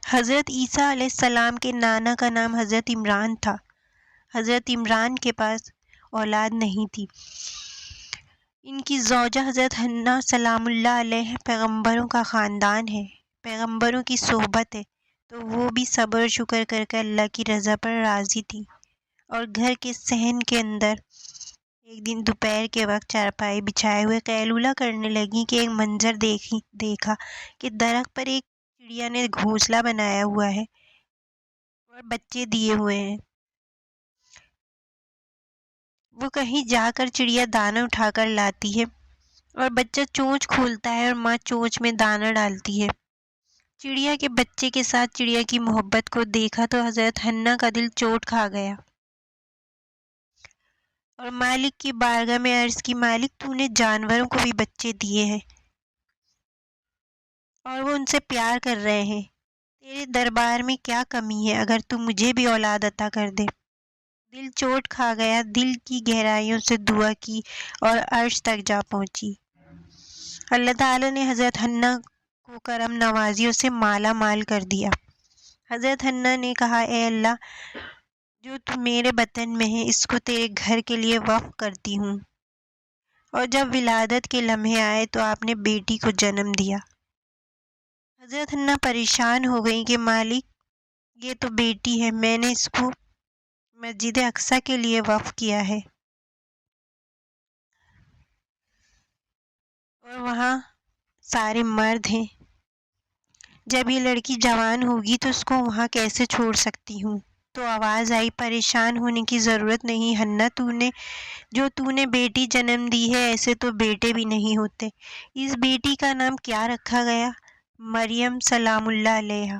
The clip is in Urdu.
حضرت عیسیٰ علیہ السلام کے نانا کا نام حضرت عمران تھا۔ حضرت عمران کے پاس اولاد نہیں تھی۔ ان کی زوجہ حضرت حنہ سلام اللہ علیہ پیغمبروں کا خاندان ہے، پیغمبروں کی صحبت ہے، تو وہ بھی صبر و شکر کر کے اللہ کی رضا پر راضی تھی، اور گھر کے صحن کے اندر ایک دن دوپہر کے وقت چارپائی بچھائے ہوئے قیلولہ کرنے لگی کہ ایک منظر دیکھا کہ درخت پر ایک چڑیا نے گھونسلہ بنایا ہوا ہے اور بچے دیے ہوئے ہیں۔ وہ کہیں جا کر چڑیا دانہ اٹھا کر لاتی ہے اور بچہ چونچ کھولتا ہے اور ماں چونچ میں دانہ ڈالتی ہے۔ چڑیا کے بچے کے ساتھ چڑیا کی محبت کو دیکھا تو حضرت حنہ کا دل چوٹ کھا گیا اور مالک کی بارگاہ میں عرض کی، مالک تو نے جانوروں کو بھی بچے دیے ہیں اور وہ ان سے پیار کر رہے ہیں، تیرے دربار میں کیا کمی ہے اگر تو مجھے بھی اولاد عطا کر دے۔ دل چوٹ کھا گیا، دل کی گہرائیوں سے دعا کی اور عرش تک جا پہنچی۔ اللہ تعالیٰ نے حضرت حنہ کو کرم نوازیوں سے مالا مال کر دیا۔ حضرت حنہ نے کہا، اے اللہ، جو تو میرے بطن میں ہے اس کو تیرے گھر کے لیے وقف کرتی ہوں۔ اور جب ولادت کے لمحے آئے تو آپ نے بیٹی کو جنم دیا۔ حضرت حنہ پریشان ہو گئیں کہ مالک، یہ تو بیٹی ہے، میں نے اس کو مسجد اقصیٰ کے لیے وقف کیا ہے اور وہاں سارے مرد ہیں، جب یہ لڑکی جوان ہوگی تو اس کو وہاں کیسے چھوڑ سکتی ہوں؟ تو آواز آئی، پریشان ہونے کی ضرورت نہیں حنہ، تو نے بیٹی جنم دی ہے، ایسے تو بیٹے بھی نہیں ہوتے۔ اس بیٹی کا نام کیا رکھا گیا؟ مریم سلام اللہ علیہا۔